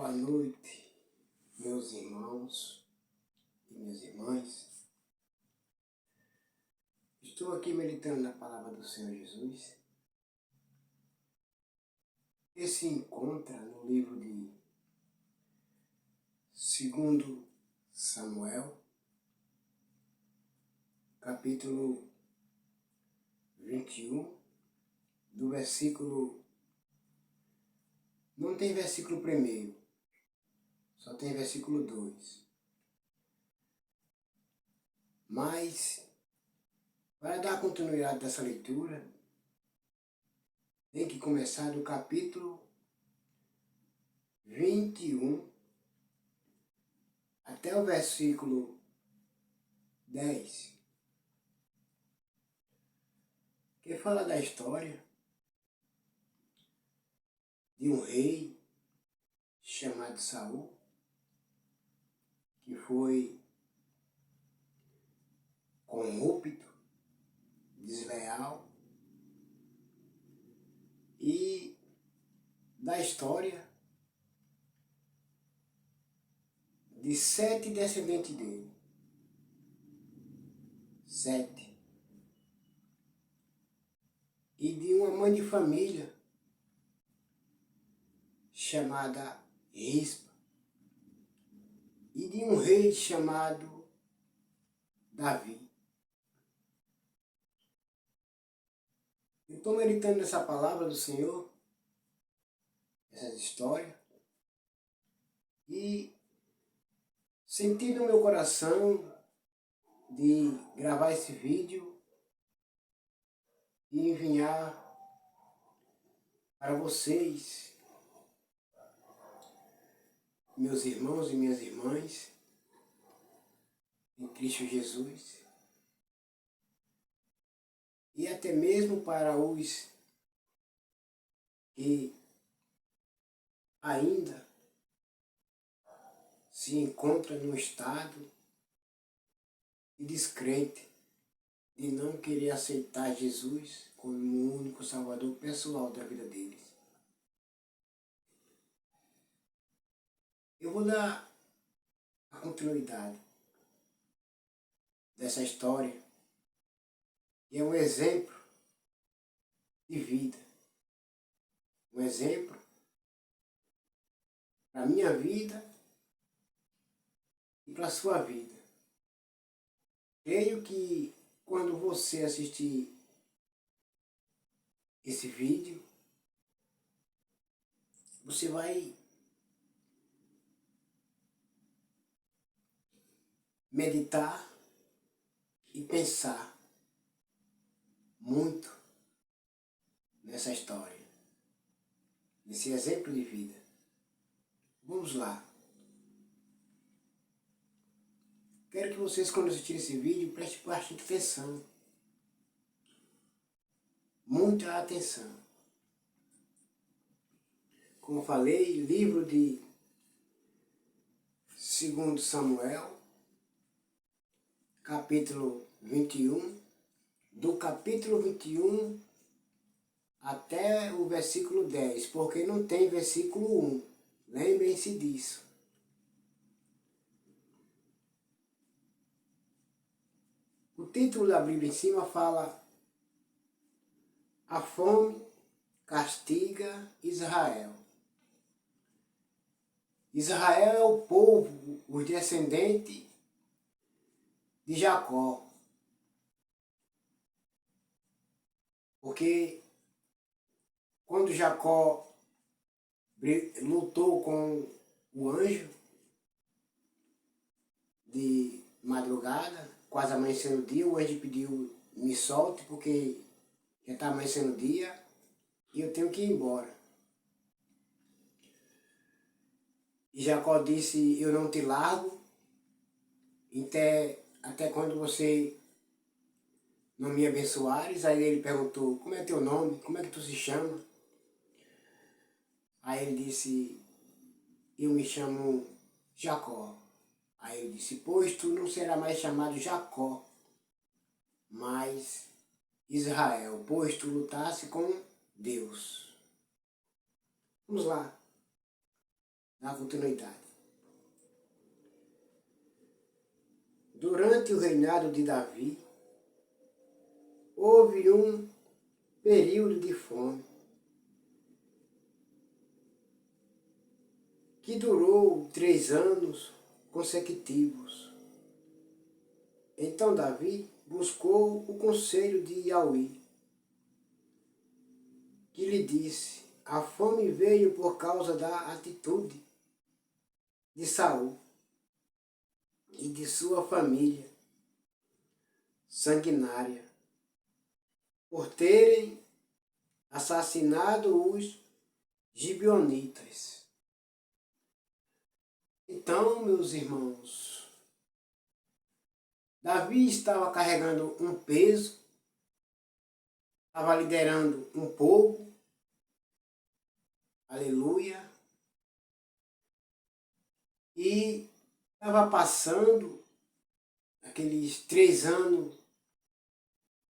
Boa noite, meus irmãos e minhas irmãs. Estou aqui meditando na palavra do Senhor Jesus, que se encontra no livro de 2 Samuel, capítulo 21, do versículo... Não tem versículo primeiro, só tem versículo 2. Mas, para dar continuidade dessa leitura, tem que começar do capítulo 21 até o versículo 10, que fala da história de um rei chamado Saul, que foi corrupto, desleal, e da história de 7 descendentes dele. 7. E de uma mãe de família chamada Rispa, e de um rei chamado Davi. Eu estou meditando nessa palavra do Senhor, essa história, e senti no meu coração de gravar esse vídeo e enviar para vocês, meus irmãos e minhas irmãs, em Cristo Jesus, e até mesmo para os que ainda se encontram no estado de descrente, de não querer aceitar Jesus como o único salvador pessoal da vida deles. Eu vou dar a continuidade dessa história, que é um exemplo de vida, um exemplo para a minha vida e para a sua vida. Creio que quando você assistir esse vídeo, você vai meditar e pensar muito nessa história, nesse exemplo de vida. Vamos lá. Quero que vocês, quando assistirem esse vídeo, prestem bastante atenção. Muita atenção. Como falei, livro de 2 Samuel, capítulo 21, do capítulo 21 até o versículo 10, porque não tem versículo 1. Lembrem-se disso. O título da Bíblia em cima fala: A fome castiga Israel. Israel é o povo, os descendentes de Jacó. Porque quando Jacó lutou com o anjo de madrugada, quase amanhecendo o dia, o anjo pediu: me solte porque já está amanhecendo o dia e eu tenho que ir embora. E Jacó disse: eu não te largo até quando você não me abençoares. Aí ele perguntou: como é teu nome? Como é que tu se chama? Aí ele disse: eu me chamo Jacó. Aí ele disse: pois tu não será mais chamado Jacó, mas Israel, pois tu lutasse com Deus. Vamos lá. na continuidade. Durante o reinado de Davi, houve um período de fome que durou 3 anos consecutivos. Então Davi buscou o conselho de Yahweh, que lhe disse: a fome veio por causa da atitude de Saul e de sua família sanguinária, por terem assassinado os gibeonitas. Então, meus irmãos, Davi estava carregando um peso, estava liderando um povo, aleluia, e estava passando aqueles 3 anos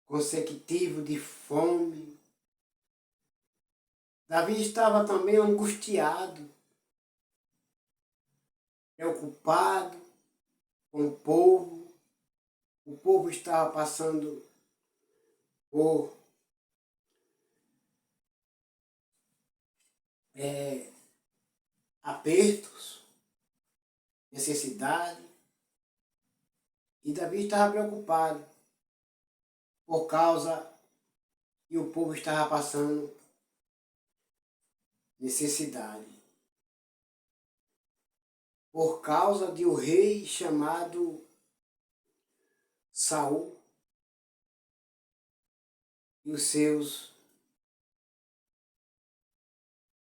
consecutivos de fome. Davi estava também angustiado, preocupado com o povo. O povo estava passando por apertos, necessidade. E Davi estava preocupado por causa que o povo estava passando necessidade. Por causa de um rei chamado Saul e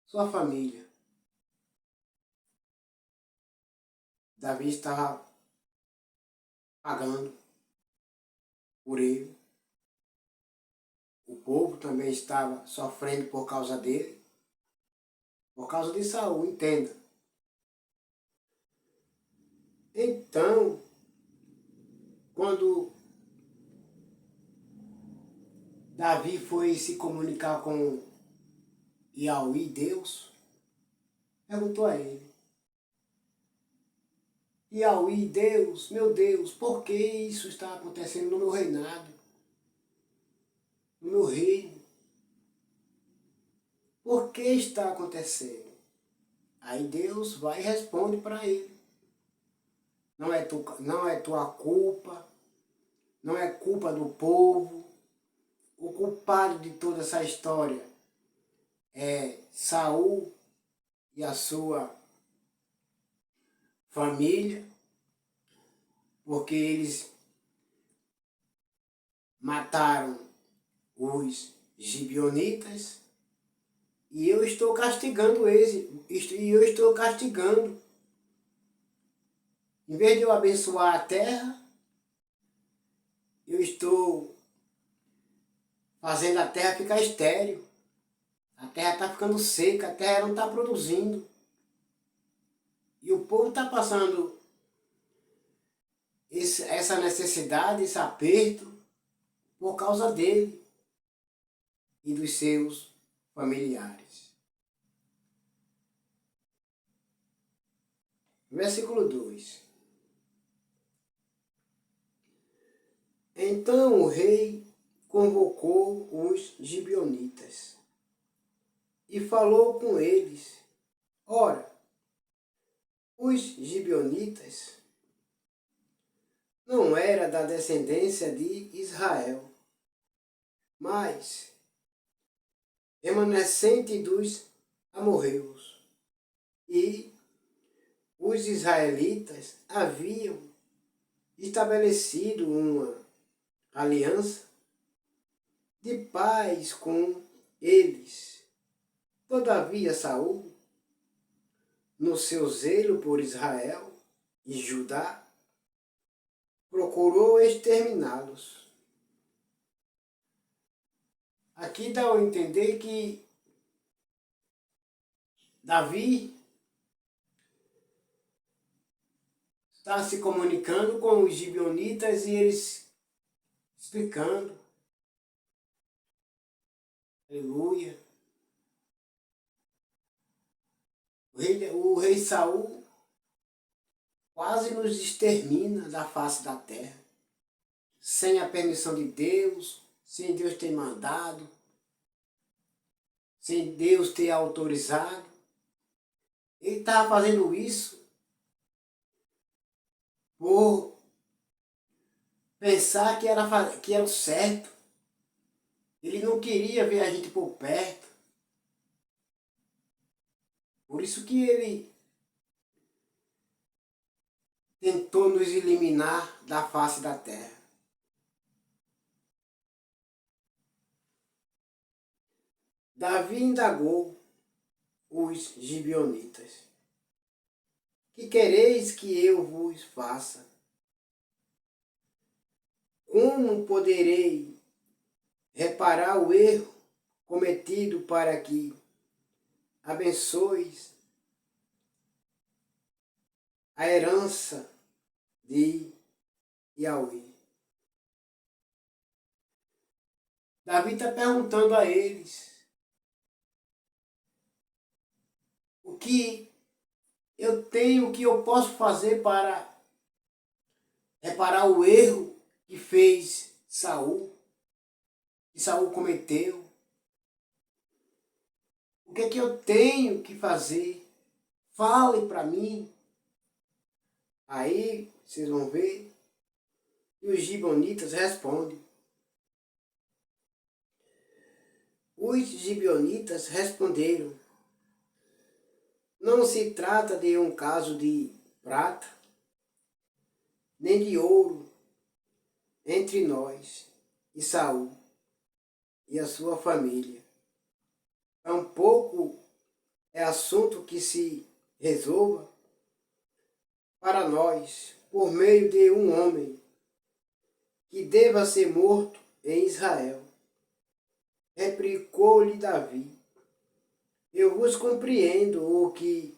sua família. Davi estava pagando por ele. O povo também estava sofrendo por causa dele, por causa de Saul, entenda. Então, quando Davi foi se comunicar com Yahweh, Deus, perguntou a ele: Yahweh, Deus, meu Deus, por que isso está acontecendo no meu reinado, no meu reino? Por que está acontecendo? Aí Deus vai e responde para ele: não é tua culpa, não é culpa do povo. O culpado de toda essa história é Saul e a sua família, porque eles mataram os gibeonitas e eu estou castigando eles, e eu estou castigando. Em vez de eu abençoar a terra, eu estou fazendo a terra ficar estéril. A terra está ficando seca, a terra não está produzindo. E o povo está passando essa necessidade, esse aperto, por causa dele e dos seus familiares. Versículo 2. Então o rei convocou os gibeonitas e falou com eles. Ora, os gibeonitas não era da descendência de Israel, mas remanescente dos amorreus. E os israelitas haviam estabelecido uma aliança de paz com eles. Todavia Saul, no seu zelo por Israel e Judá, procurou exterminá-los. Aqui dá a entender que Davi está se comunicando com os gibeonitas e eles explicando. Aleluia. O O rei Saul quase nos extermina da face da terra, sem a permissão de Deus, sem Deus ter mandado, sem Deus ter autorizado. Ele estava fazendo isso por pensar que era o certo. Ele não queria ver a gente por perto. Por isso que ele tentou nos eliminar da face da terra. Davi indagou os gibeonitas: que quereis que eu vos faça? Como poderei reparar o erro cometido para que abençoes a herança de Yahweh? Davi está perguntando a eles o que eu tenho, o que eu posso fazer para reparar o erro que fez Saul, que Saul cometeu. O que é que eu tenho que fazer? Fale para mim. Aí vocês vão ver. E os gibeonitas respondem. Os gibeonitas responderam: não se trata de um caso de prata, nem de ouro entre nós e Saul e a sua família. Tampouco é assunto que se resolva para nós por meio de um homem que deva ser morto em Israel. Replicou-lhe Davi: eu vos compreendo o que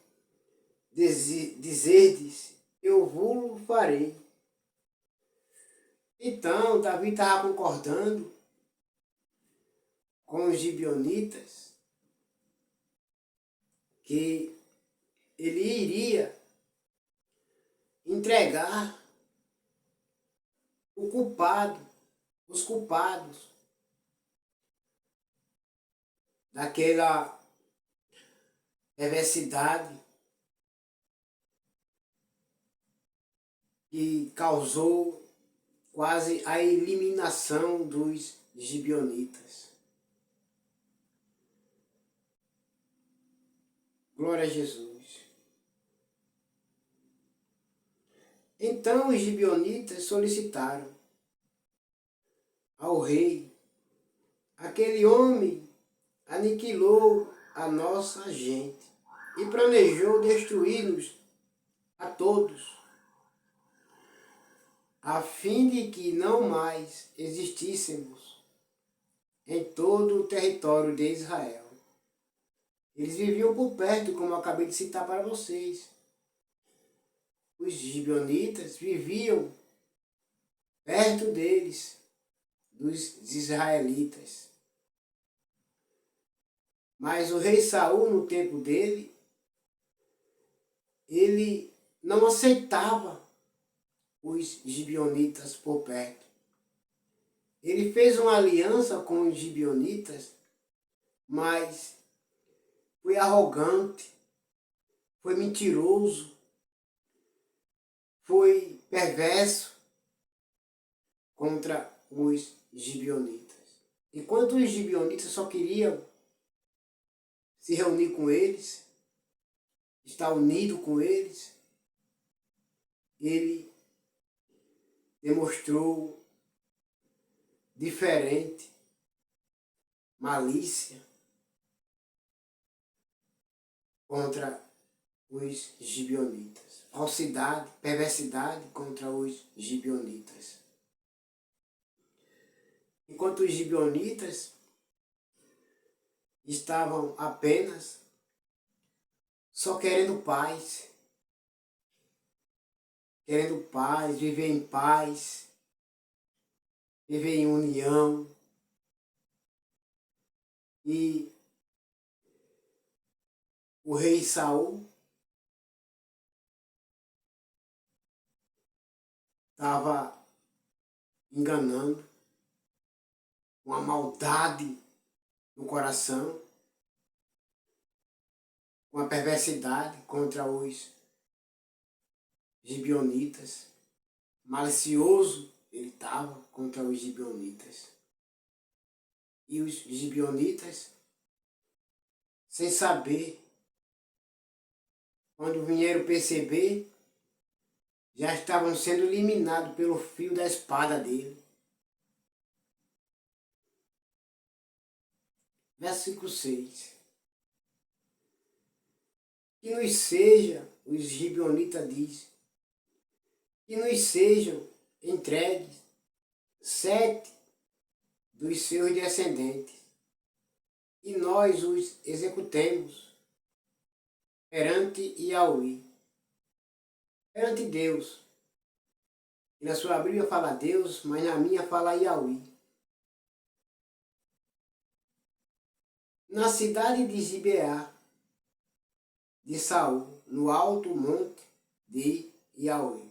dizerdes, eu vos farei. Então Davi estava concordando com os gibeonitas que ele iria entregar os culpados daquela perversidade que causou quase a eliminação dos gibeonitas. Glória a Jesus. Então os gibeonitas solicitaram ao rei: aquele homem aniquilou a nossa gente e planejou destruir-nos a todos, a fim de que não mais existíssemos em todo o território de Israel. Eles viviam por perto, como eu acabei de citar para vocês. Os gibeonitas viviam perto deles, dos israelitas. Mas o rei Saul, no tempo dele, ele não aceitava os gibeonitas por perto. Ele fez uma aliança com os gibeonitas, mas foi arrogante, foi mentiroso, foi perverso contra os gibeonitas. Enquanto os gibeonitas só queriam se reunir com eles, estar unido com eles, ele demonstrou diferente, malícia contra os gibeonitas. Falsidade, perversidade contra os gibeonitas. Enquanto os gibeonitas estavam apenas só querendo paz, viver em paz, viver em união. E o rei Saul estava enganando, uma maldade no coração, uma perversidade contra os gibeonitas. Malicioso ele estava contra os gibeonitas. E os gibeonitas, sem saber, quando vieram perceber, já estavam sendo eliminados pelo fio da espada dele. Versículo 6. Que nos seja, os gibeonitas diz, que nos sejam entregues 7 dos seus descendentes, e nós os executemos perante Yahweh, perante Deus. E na sua Bíblia fala Deus, mas na minha fala Yahweh. Na cidade de Gibeá, de Saul, no alto monte de Yahweh.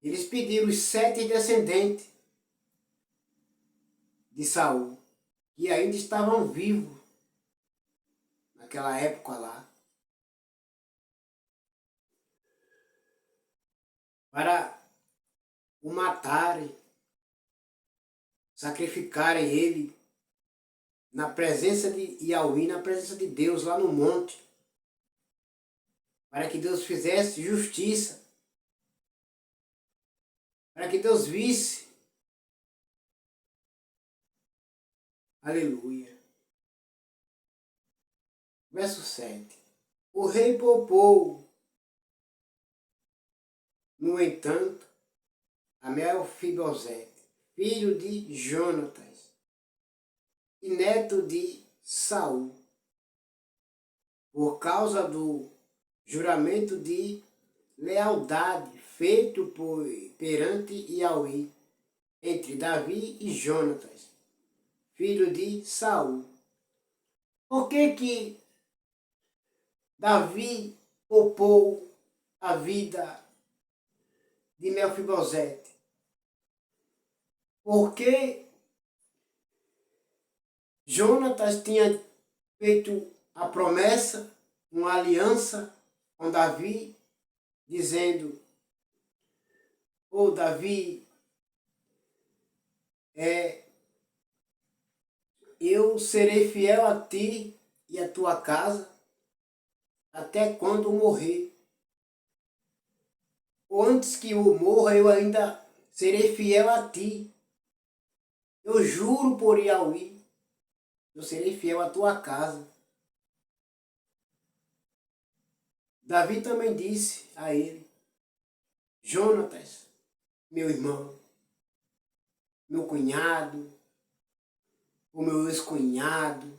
Eles pediram os 7 descendentes de Saul, que ainda estavam vivos naquela época lá, para o matarem, sacrificarem ele na presença de Yahweh, na presença de Deus lá no monte, para que Deus fizesse justiça, para que Deus visse. Aleluia. Verso 7. O rei poupou, no entanto, a Mefibosete, filho de Jonatas e neto de Saul, por causa do juramento de lealdade feito perante Yahweh entre Davi e Jonatas, filho de Saul. Por que Davi poupou a vida de Mefibosete? Porque Jonatas tinha feito a promessa, uma aliança com Davi, dizendo: "Ô Davi, eu serei fiel a ti e a tua casa até quando eu morrer. Ou antes que eu morra, eu ainda serei fiel a ti. Eu juro por Yahweh, eu serei fiel à tua casa." Davi também disse a ele: "Jonatas, meu irmão, meu cunhado, o meu ex-cunhado,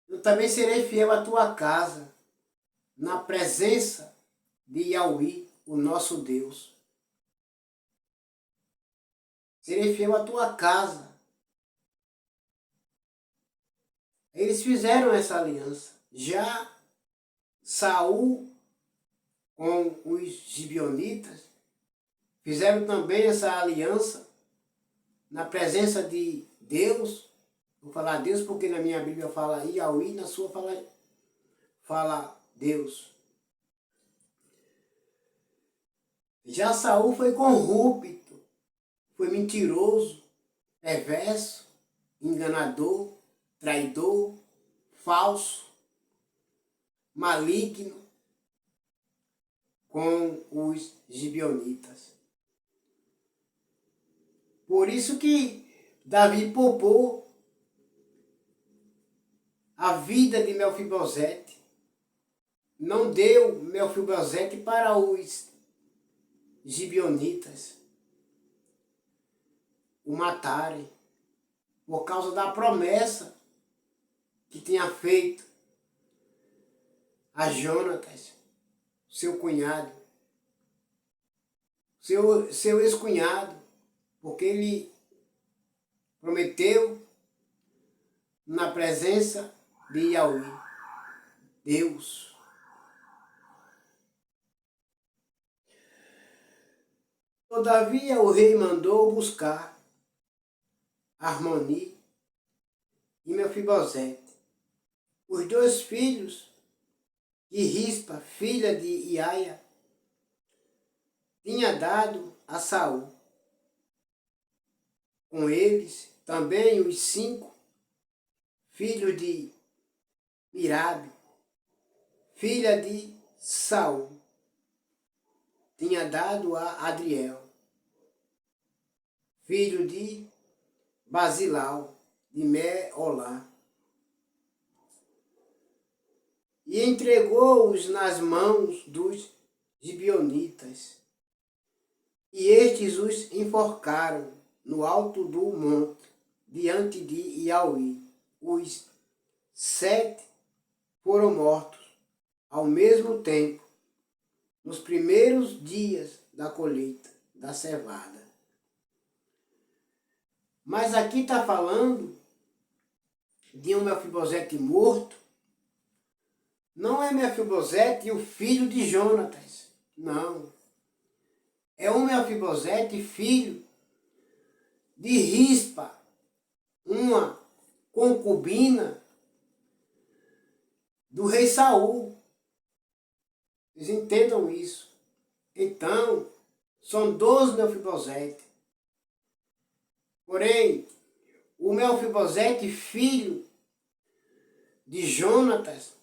eu também serei fiel à tua casa, na presença de Yahweh, o nosso Deus. Serei fiel à tua casa." Eles fizeram essa aliança. Já Saul com os gibeonitas fizeram também essa aliança na presença de Deus. Vou falar Deus porque na minha Bíblia fala Yahweh, na sua fala Deus. Já Saul foi corrupto, foi mentiroso, perverso, enganador, traidor, falso, maligno com os gibeonitas. Por isso que Davi poupou a vida de Mefibosete, não deu Mefibosete para os gibeonitas o matarem, por causa da promessa que tinha feito a Jonatas, seu cunhado, seu ex-cunhado, porque ele prometeu na presença de Yahweh, Deus. Todavia o rei mandou buscar Armoni e Mefibosete, os dois filhos que Rispa, filha de Iaia, tinha dado a Saul. Com eles também os 5 filhos de Mirabe, filha de Saul, tinha dado a Adriel, filho de Basilau, de Meolá, e entregou-os nas mãos dos gibeonitas. E estes os enforcaram no alto do monte, diante de Iauí. Os 7 foram mortos ao mesmo tempo, nos primeiros dias da colheita da cevada. Mas aqui está falando de um Mefibosete morto. Não é Mefibosete o filho de Jonatas, não. É um Mefibosete filho de Rispa, uma concubina do rei Saul. Vocês entendam isso. Então, são 12 Mefibosete. Porém, o Mefibosete, filho de Jonatas,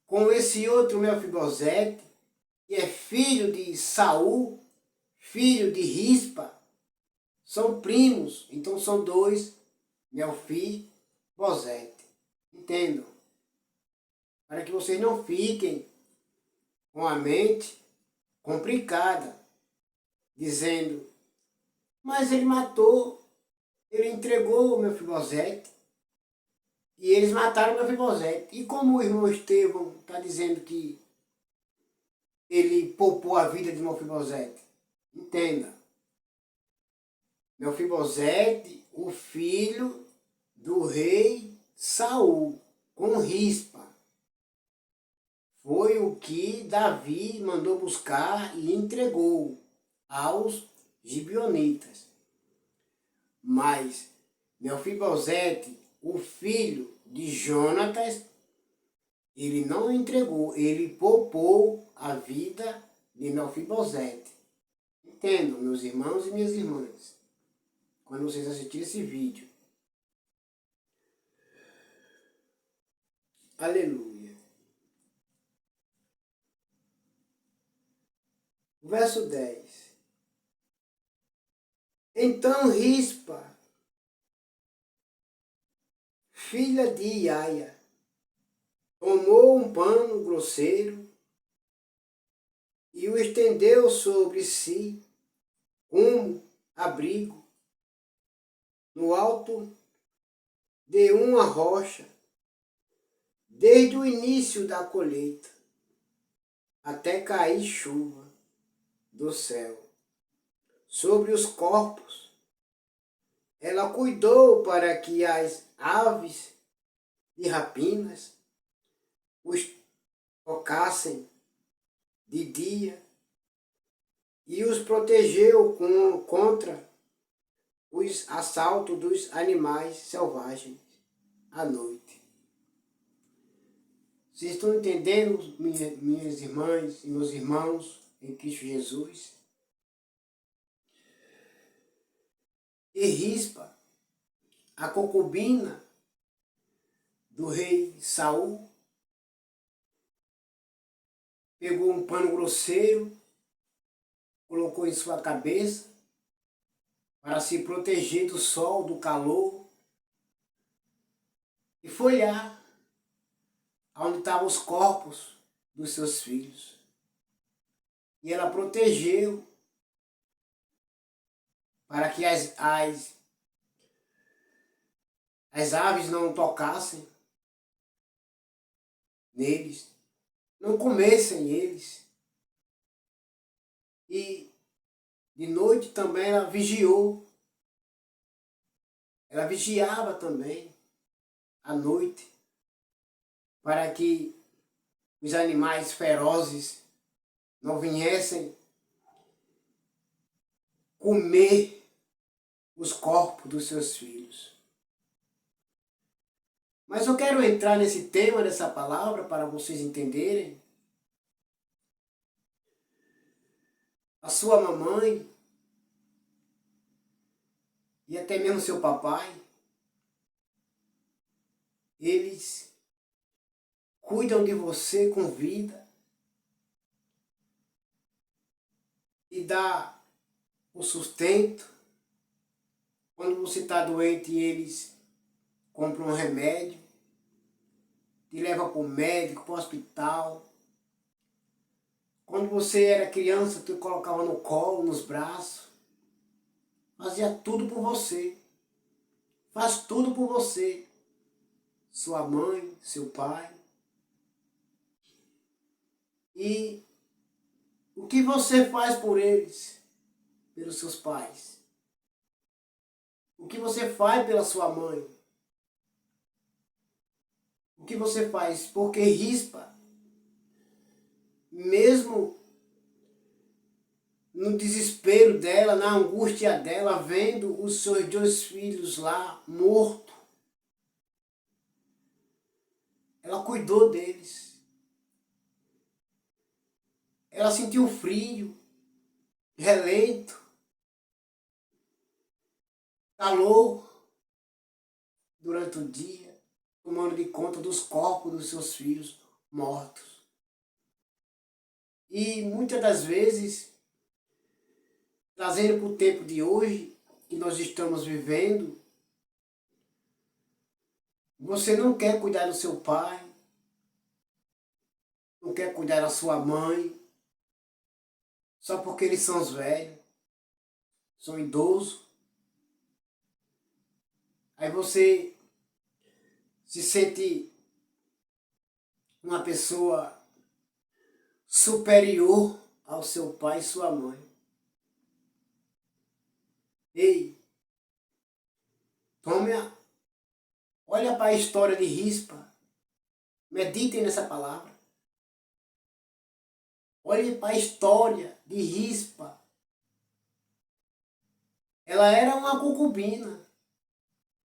com esse outro Mefibosete, que é filho de Saul, filho de Rispa, são primos. Então são 2 Mefibosete. Entendam? Para que vocês não fiquem com a mente complicada, dizendo, mas ele matou, ele entregou o Mefibosete, e eles mataram o Mefibosete. E como o irmão Estevão está dizendo que ele poupou a vida de Mefibosete? Entenda. Mefibosete, o filho do rei Saul, com Rispa, foi o que Davi mandou buscar e entregou aos gibeonitas. Mas Mefibosete, o filho de Jonatas, ele não entregou, ele poupou a vida de Mefibosete. Entendam, meus irmãos e minhas irmãs, quando vocês assistirem esse vídeo. Aleluia. Verso 10. Então Rispa, filha de Iaia, tomou um pano grosseiro e o estendeu sobre si como abrigo no alto de uma rocha, desde o início da colheita até cair chuva do céu sobre os corpos. Ela cuidou para que as aves de rapinas os tocassem de dia e os protegeu contra os assaltos dos animais selvagens à noite. Vocês estão entendendo, minhas irmãs e meus irmãos em Cristo Jesus? E Rispa, a concubina do rei Saul, pegou um pano grosseiro, colocou em sua cabeça para se proteger do sol, do calor, e foi lá onde estavam os corpos dos seus filhos. E ela protegeu para que as aves não tocassem neles, não comessem eles. E de noite também ela vigiou. Ela vigiava também à noite para que os animais ferozes não viessem comer os corpos dos seus filhos. Mas eu quero entrar nesse tema dessa palavra para vocês entenderem. A sua mamãe e até mesmo seu papai, eles cuidam de você com vida e dá o sustento. Quando você está doente, eles compram um remédio, te levam para o médico, para o hospital. Quando você era criança, te colocava no colo, nos braços. Fazia tudo por você. Faz tudo por você. Sua mãe, seu pai. E o que você faz por eles? Pelos seus pais? O que você faz pela sua mãe? O que você faz? Porque rispa, mesmo no desespero dela, na angústia dela, vendo os seus 2 filhos lá mortos, ela cuidou deles. Ela sentiu frio, relento, calor durante o dia, tomando de conta dos corpos dos seus filhos mortos. E muitas das vezes, trazendo para o tempo de hoje, que nós estamos vivendo, você não quer cuidar do seu pai, não quer cuidar da sua mãe, só porque eles são os velhos, são idosos. Aí você se sente uma pessoa superior ao seu pai e sua mãe. Ei, olha para a história de Rispa, meditem nessa palavra. Olhe para a história de Rispa. Ela era uma concubina,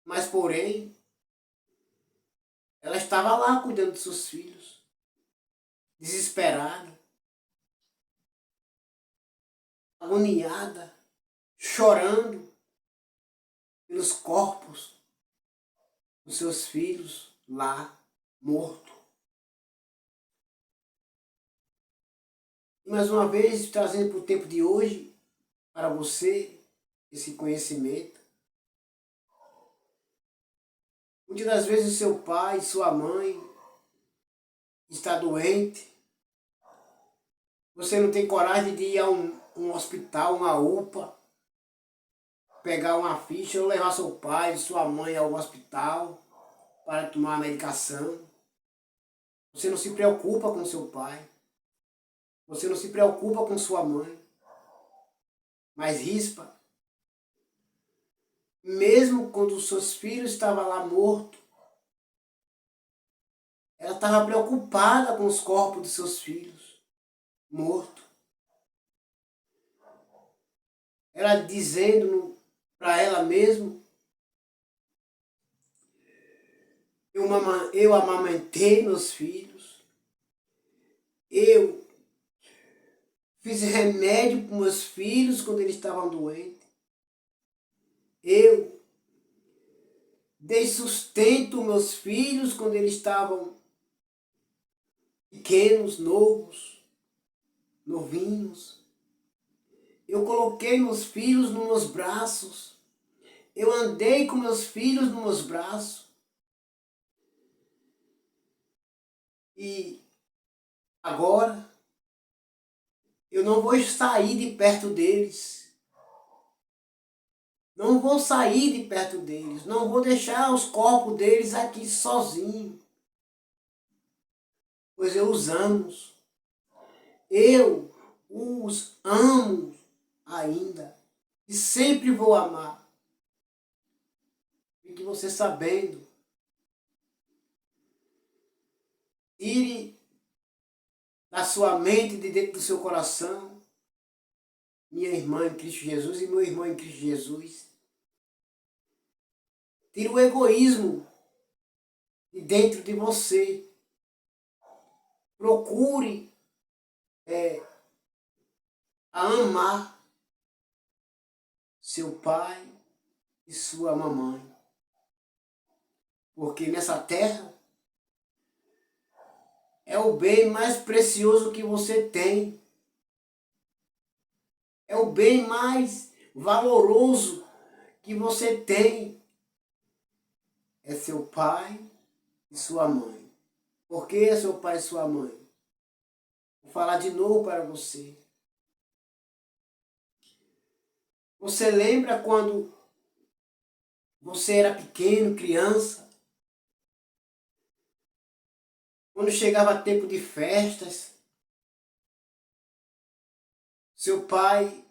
mas porém, ela estava lá cuidando dos seus filhos, desesperada, agoniada, chorando pelos corpos dos seus filhos lá, mortos. E mais uma vez, trazendo para o tempo de hoje, para você, esse conhecimento. Muitas das vezes o seu pai, sua mãe está doente. Você não tem coragem de ir a um hospital, uma UPA, pegar uma ficha ou levar seu pai, sua mãe ao hospital para tomar a medicação. Você não se preocupa com seu pai. Você não se preocupa com sua mãe. Mas Rispa, mesmo quando os seus filhos estavam lá mortos, ela estava preocupada com os corpos dos seus filhos mortos. Ela dizendo para ela mesma, eu amamentei meus filhos, eu fiz remédio para meus filhos quando eles estavam doentes, eu dei sustento aos meus filhos quando eles estavam pequenos, novos, novinhos. Eu coloquei meus filhos nos meus braços. Eu andei com meus filhos nos meus braços. E agora eu não vou sair de perto deles. Não vou sair de perto deles. Não vou deixar os corpos deles aqui sozinhos. Pois eu os amo. Eu os amo ainda. E sempre vou amar. Fique você sabendo. Tire da sua mente, de dentro do seu coração, minha irmã em Cristo Jesus e meu irmão em Cristo Jesus. Tira o egoísmo de dentro de você. Procure a amar seu pai e sua mamãe. Porque nessa terra é o bem mais precioso que você tem. É o bem mais valoroso que você tem. É seu pai e sua mãe. Por que é seu pai e sua mãe? Vou falar de novo para você. Você lembra quando você era pequeno, criança? Quando chegava tempo de festas, seu pai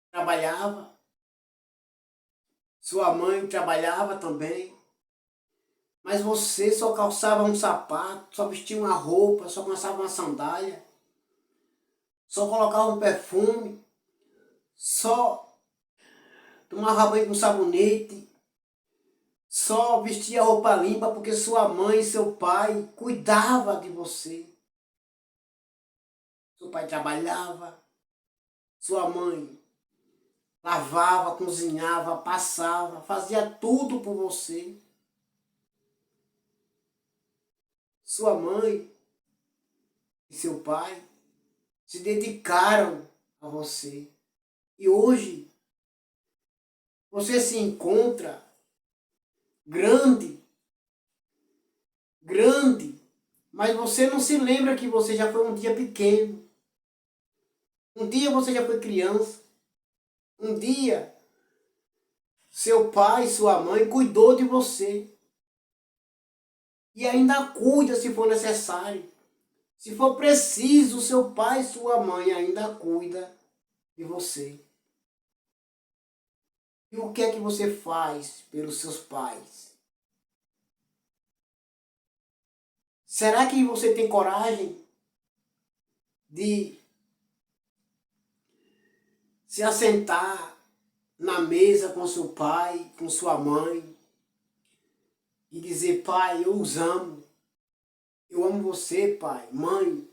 trabalhava, sua mãe trabalhava também, mas você só calçava um sapato, só vestia uma roupa, só calçava uma sandália, só colocava um perfume, só tomava banho com sabonete, só vestia roupa limpa porque sua mãe e seu pai cuidavam de você. Seu pai trabalhava, sua mãe lavava, cozinhava, passava, fazia tudo por você. Sua mãe e seu pai se dedicaram a você. E hoje você se encontra grande, grande, mas você não se lembra que você já foi um dia pequeno. Um dia você já foi criança. Um dia seu pai, sua mãe cuidou de você. E ainda cuida se for necessário. Se for preciso, seu pai e sua mãe ainda cuida de você. E o que é que você faz pelos seus pais? Será que você tem coragem de se assentar na mesa com seu pai, com sua mãe e dizer: pai, eu os amo. Eu amo você, pai. Mãe,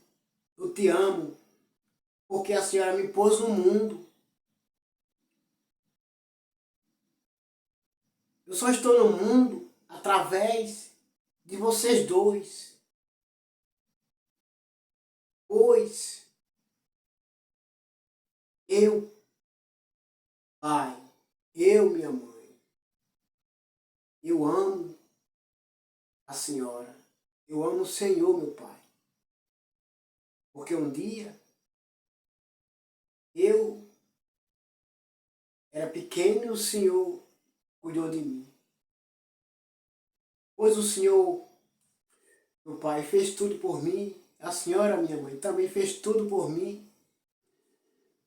eu te amo. Porque a senhora me pôs no mundo. Eu só estou no mundo através de vocês dois. Pois eu, pai, eu, minha mãe, eu amo a senhora. Eu amo o Senhor, meu pai. Porque um dia eu era pequeno e o Senhor cuidou de mim. Pois o Senhor, meu pai, fez tudo por mim. A senhora, minha mãe, também fez tudo por mim.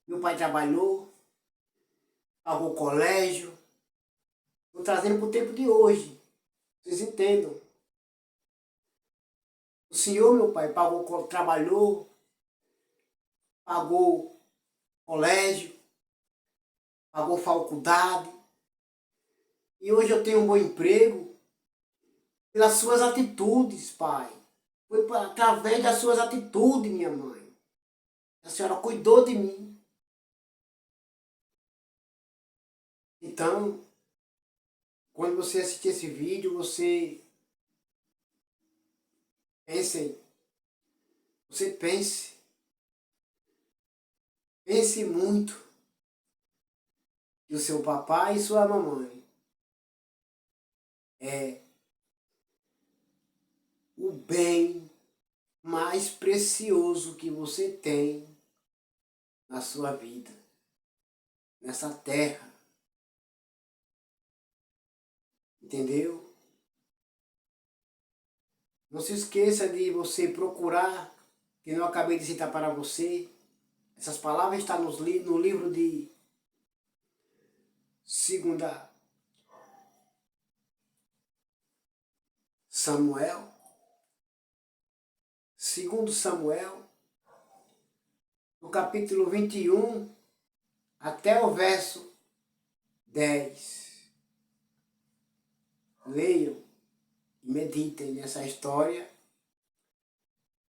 Meu pai trabalhou, pagou colégio. Estou trazendo para o tempo de hoje. Vocês entendam. O senhor, meu pai, trabalhou, pagou colégio, pagou faculdade. E hoje eu tenho um bom emprego pelas suas atitudes, pai. Foi através das suas atitudes, minha mãe. A senhora cuidou de mim. Então, quando você assistir esse vídeo, você pense, você pense muito que o seu papai e sua mamãe é o bem mais precioso que você tem na sua vida, nessa terra. Entendeu? Não se esqueça de você procurar, que eu acabei de citar para você. Essas palavras estão no livro de Segunda Samuel. Segundo Samuel, no capítulo 21, até o verso 10. Leiam e meditem nessa história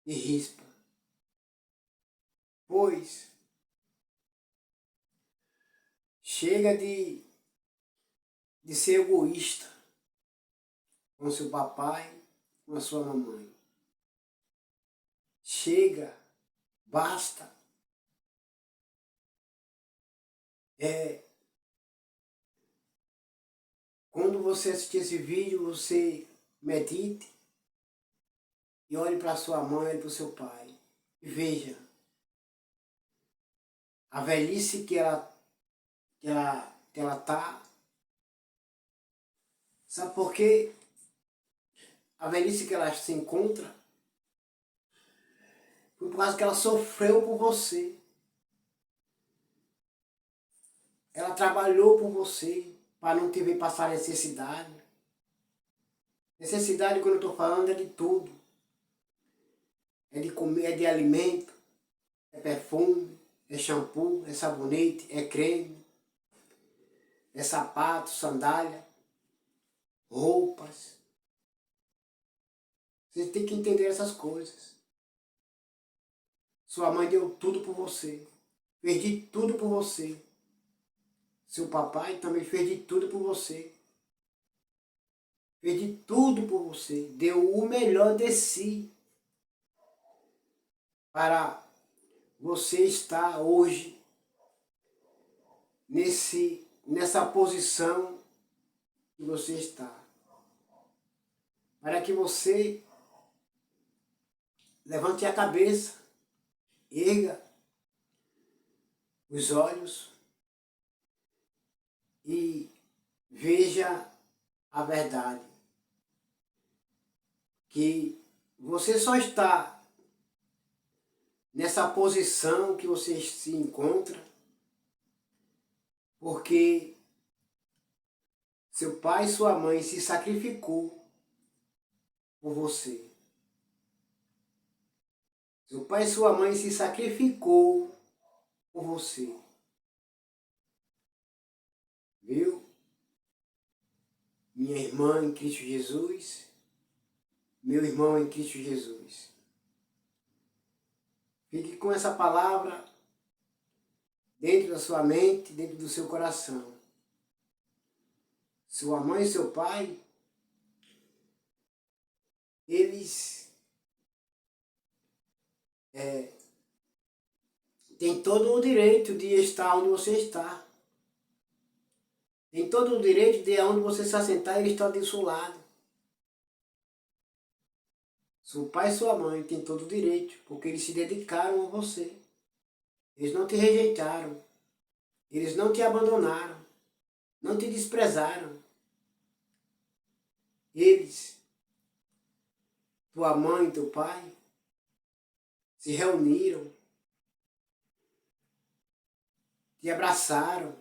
de Rispa. Pois chega de ser egoísta com seu papai, com a sua mamãe. Chega, basta. Quando você assistir esse vídeo, você medite e olhe para sua mãe e para o seu pai. E veja a velhice que ela tá. Sabe por quê? A velhice que ela se encontra foi por causa que ela sofreu por você. Ela trabalhou por você para não te ver passar necessidade. Necessidade, quando eu estou falando, é de tudo. É de comer, é de alimento, é perfume, é shampoo, é sabonete, é creme, é sapato, sandália, roupas. Você tem que entender essas coisas. Sua mãe deu tudo por você. Fez de tudo por você. Seu papai também fez de tudo por você. Fez de tudo por você. Deu o melhor de si para você estar hoje nessa posição que você está. Para que você levante a cabeça, erga os olhos e veja a verdade. Que você só está nessa posição que você se encontra porque seu pai e sua mãe se sacrificou por você. Seu pai e sua mãe se sacrificou por você. Viu? Minha irmã em Cristo Jesus, meu irmão em Cristo Jesus. Fique com essa palavra dentro da sua mente, dentro do seu coração. Sua mãe e seu pai, eles têm todo o direito de estar onde você está. Tem todo o direito de onde você se assentar e eles estão do seu lado. Seu pai e sua mãe têm todo o direito, porque eles se dedicaram a você. Eles não te rejeitaram. Eles não te abandonaram. Não te desprezaram. Eles, tua mãe e teu pai, se reuniram, te abraçaram,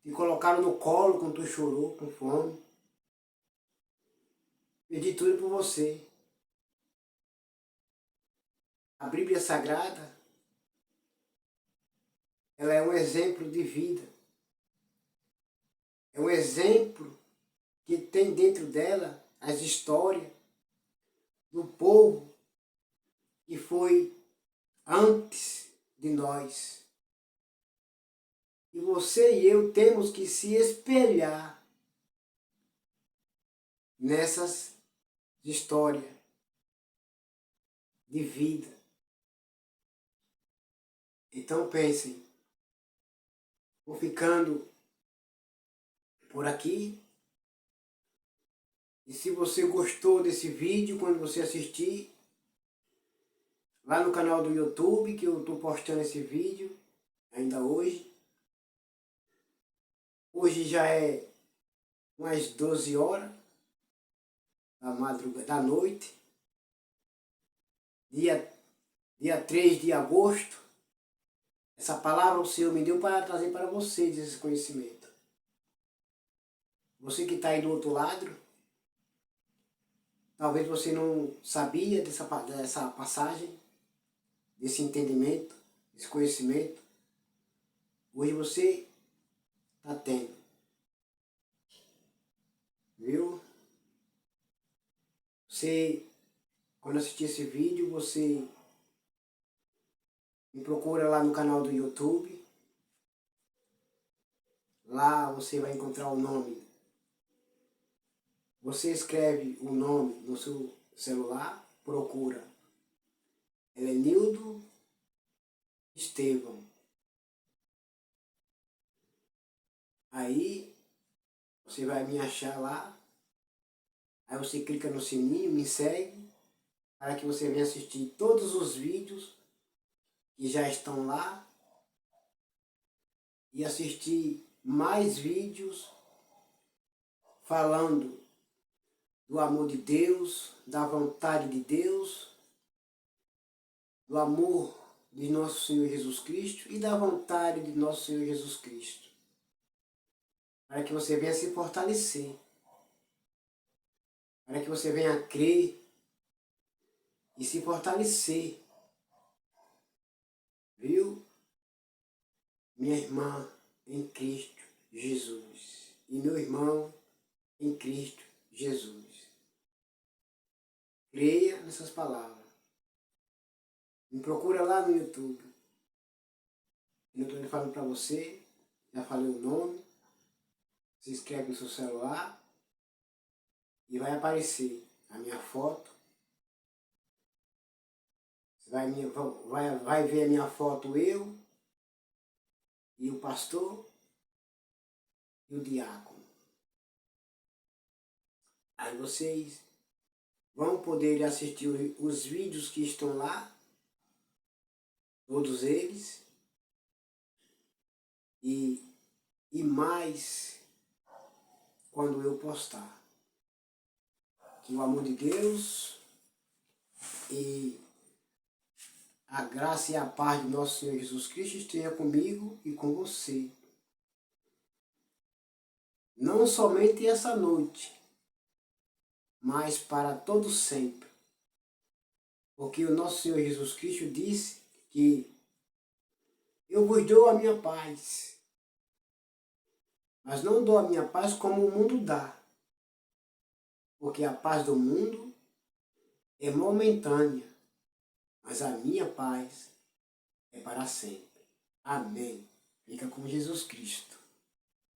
te colocaram no colo quando tu chorou com fome. Pedi tudo por você. A Bíblia Sagrada, ela é um exemplo de vida. É um exemplo que tem dentro dela as histórias do povo que foi antes de nós. E você e eu temos que se espelhar nessas histórias de vida. Então pensem, vou ficando por aqui. E se você gostou desse vídeo, quando você assistir, lá no canal do YouTube, que eu estou postando esse vídeo, ainda hoje. Hoje já é umas 12 horas da noite, dia 3 de agosto. Essa palavra o Senhor me deu para trazer para vocês esse conhecimento. Você que está aí do outro lado, talvez você não sabia dessa passagem, desse entendimento, desse conhecimento. Hoje você está tendo. Viu? Você, quando assistir esse vídeo, você me procura lá no canal do YouTube. Lá você vai encontrar o nome. Você escreve o nome no seu celular, procura Helenildo Estevão. Aí você vai me achar lá. Aí você clica no sininho, me segue, para que você venha assistir todos os vídeos que já estão lá e assistir mais vídeos falando do amor de Deus, da vontade de Deus, do amor de nosso Senhor Jesus Cristo e da vontade de nosso Senhor Jesus Cristo. Para que você venha se fortalecer, para que você venha crer e se fortalecer. Viu? Minha irmã em Cristo Jesus e meu irmão em Cristo Jesus. Creia nessas palavras. Me procura lá no YouTube. Eu estou falando para você, já falei o nome. Se inscreve no seu celular e vai aparecer a minha foto. Você vai ver a minha foto, eu e o pastor e o diácono. Aí vocês vão poder assistir os vídeos que estão lá, todos eles, e mais quando eu postar. Que o amor de Deus e a graça e a paz de nosso Senhor Jesus Cristo esteja comigo e com você. Não somente essa noite, mas para todo sempre. Porque o nosso Senhor Jesus Cristo disse que eu vos dou a minha paz, mas não dou a minha paz como o mundo dá. Porque a paz do mundo é momentânea, mas a minha paz é para sempre. Amém. Fica com Jesus Cristo.